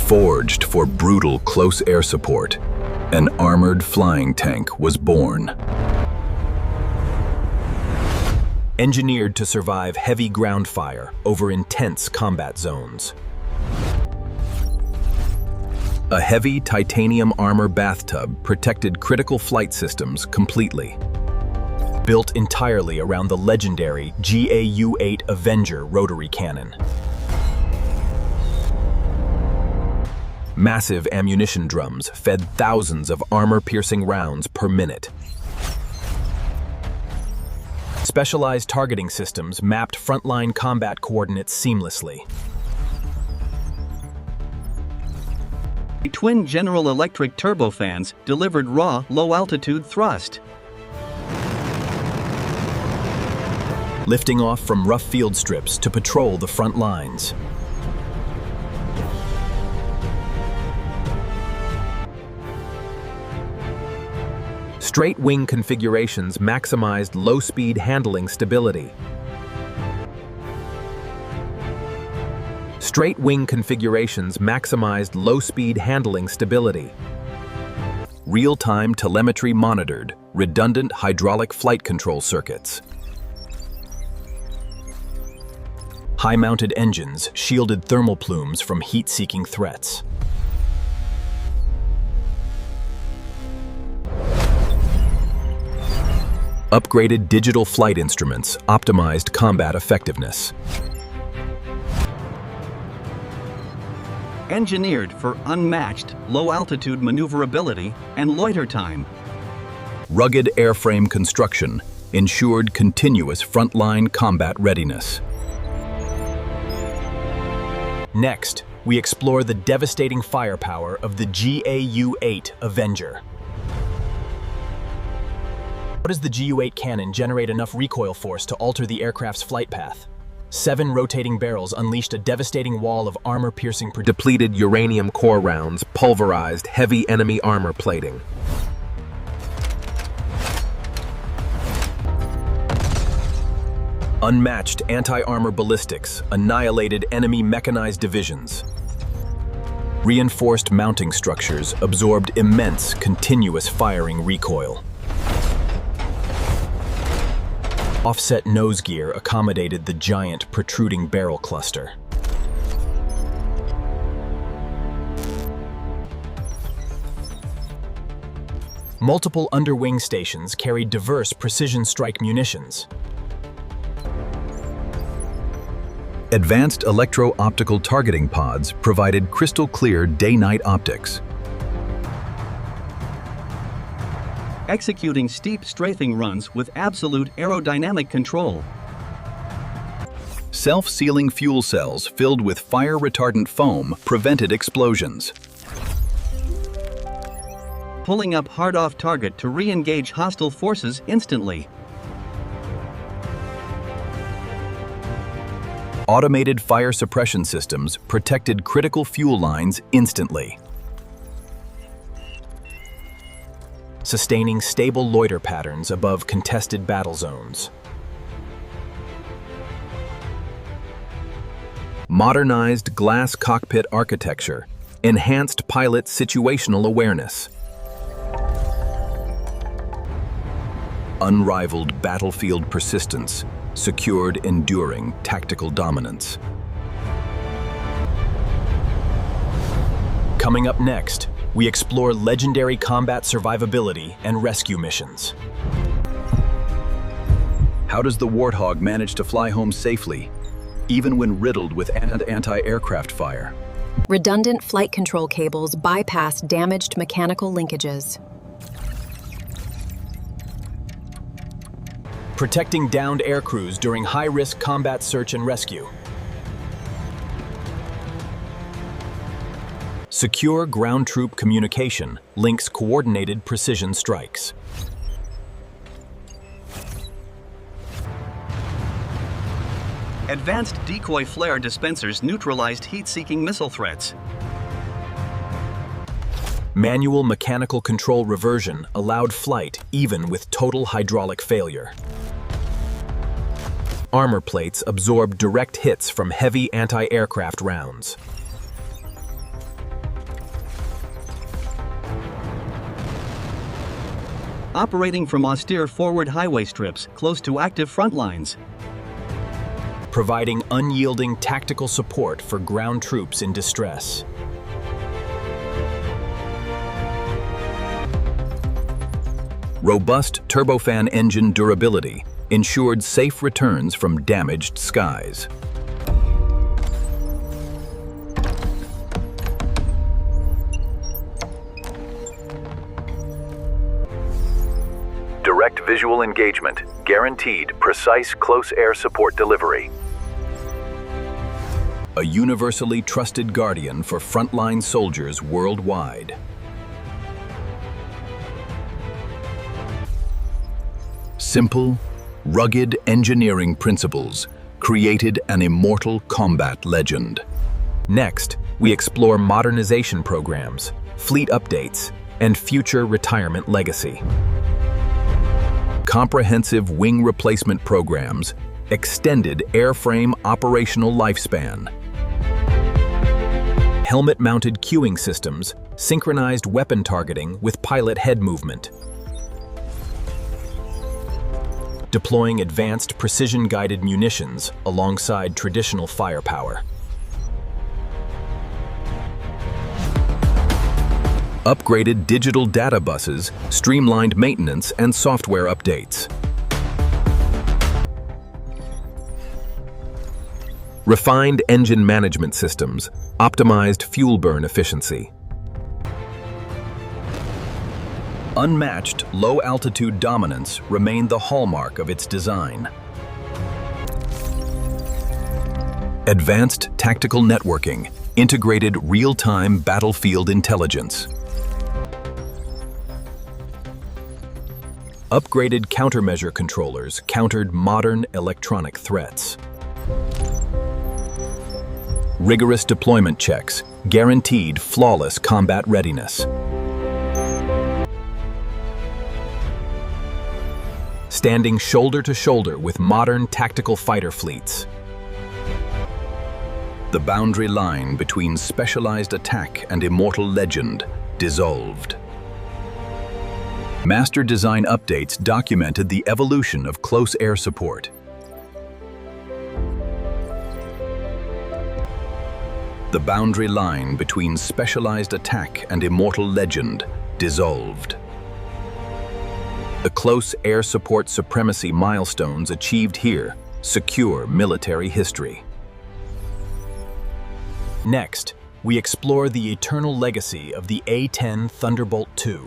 Forged for brutal close air support, an armored flying tank was born. Engineered to survive heavy ground fire over intense combat zones. A heavy titanium armor bathtub protected critical flight systems completely. Built entirely around the legendary GAU-8 Avenger rotary cannon. Massive ammunition drums fed thousands of armor-piercing rounds per minute. Specialized targeting systems mapped frontline combat coordinates seamlessly. Twin General Electric turbofans delivered raw, low-altitude thrust. Lifting off from rough field strips to patrol the front lines. Straight wing configurations maximized low-speed handling stability. Straight wing configurations maximized low-speed handling stability. Real-time telemetry monitored redundant hydraulic flight control circuits. High-mounted engines shielded thermal plumes from heat-seeking threats. Upgraded digital flight instruments optimized combat effectiveness. Engineered for unmatched low-altitude maneuverability and loiter time. Rugged airframe construction ensured continuous frontline combat readiness. Next, we explore the devastating firepower of the GAU-8 Avenger. How does the GAU-8 cannon generate enough recoil force to alter the aircraft's flight path? 7 rotating barrels unleashed a devastating wall of armor-piercing depleted uranium core rounds pulverized heavy enemy armor plating. Unmatched anti-armor ballistics annihilated enemy mechanized divisions. Reinforced mounting structures absorbed immense continuous firing recoil. Offset nose gear accommodated the giant protruding barrel cluster. Multiple underwing stations carried diverse precision strike munitions. Advanced electro-optical targeting pods provided crystal-clear day-night optics. Executing steep strafing runs with absolute aerodynamic control. Self-sealing fuel cells filled with fire-retardant foam prevented explosions. Pulling up hard off target to re-engage hostile forces instantly. Automated fire suppression systems protected critical fuel lines instantly. Sustaining stable loiter patterns above contested battle zones. Modernized glass cockpit architecture enhanced pilot situational awareness. Unrivaled battlefield persistence secured enduring tactical dominance. Coming up next, we explore legendary combat survivability and rescue missions. How does the Warthog manage to fly home safely, even when riddled with anti-aircraft fire? Redundant flight control cables bypass damaged mechanical linkages. Protecting downed aircrews during high-risk combat search and rescue. Secure ground troop communication links coordinated precision strikes. Advanced decoy flare dispensers neutralized heat-seeking missile threats. Manual mechanical control reversion allowed flight even with total hydraulic failure. Armor plates absorbed direct hits from heavy anti-aircraft rounds. operating from austere forward highway strips close to active front lines. Providing unyielding tactical support for ground troops in distress. Robust turbofan engine durability ensured safe returns from damaged skies. Direct visual engagement, guaranteed precise close air support delivery. A universally trusted guardian for frontline soldiers worldwide. Simple, rugged engineering principles created an immortal combat legend. Next, we explore modernization programs, fleet updates, and future retirement legacy. Comprehensive wing replacement programs, extended airframe operational lifespan. Helmet-mounted cueing systems, synchronized weapon targeting with pilot head movement. Deploying advanced precision-guided munitions alongside traditional firepower. Upgraded digital data buses, streamlined maintenance and software updates. Refined engine management systems, optimized fuel burn efficiency. Unmatched low-altitude dominance remained the hallmark of its design. Advanced tactical networking, integrated real-time battlefield intelligence. Upgraded countermeasure controllers countered modern electronic threats. Rigorous deployment checks guaranteed flawless combat readiness. Standing shoulder to shoulder with modern tactical fighter fleets. The boundary line between specialized attack and immortal legend dissolved. Master design updates documented the evolution of close air support. The boundary line between specialized attack and immortal legend dissolved. The close air support supremacy milestones achieved here secure military history. Next, we explore the eternal legacy of the A-10 Thunderbolt II.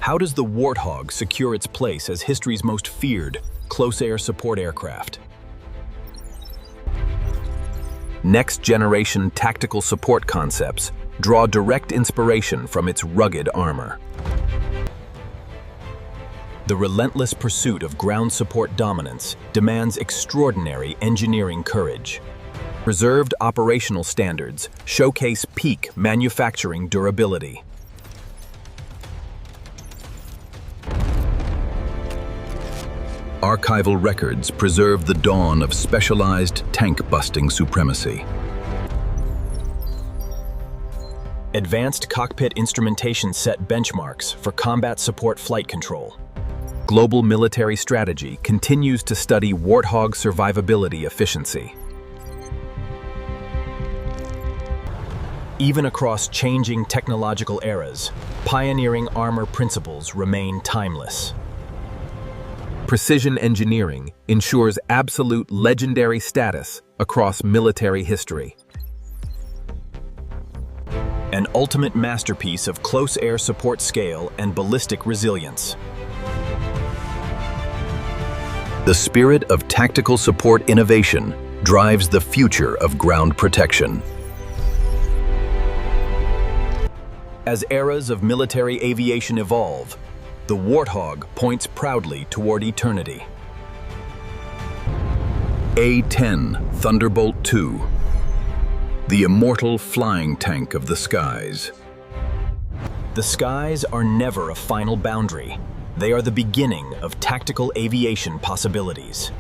How does the Warthog secure its place as history's most feared close air support aircraft? Next-generation tactical support concepts draw direct inspiration from its rugged armor. The relentless pursuit of ground support dominance demands extraordinary engineering courage. Preserved operational standards showcase peak manufacturing durability. Archival records preserve the dawn of specialized tank-busting supremacy. Advanced cockpit instrumentation set benchmarks for combat support flight control. Global military strategy continues to study Warthog survivability efficiency. Even across changing technological eras, pioneering armor principles remain timeless. Precision engineering ensures absolute legendary status across military history. An ultimate masterpiece of close air support scale and ballistic resilience. The spirit of tactical support innovation drives the future of ground protection. As eras of military aviation evolve, the Warthog points proudly toward eternity. A-10 Thunderbolt II, the immortal flying tank of the skies. The skies are never a final boundary. They are the beginning of tactical aviation possibilities.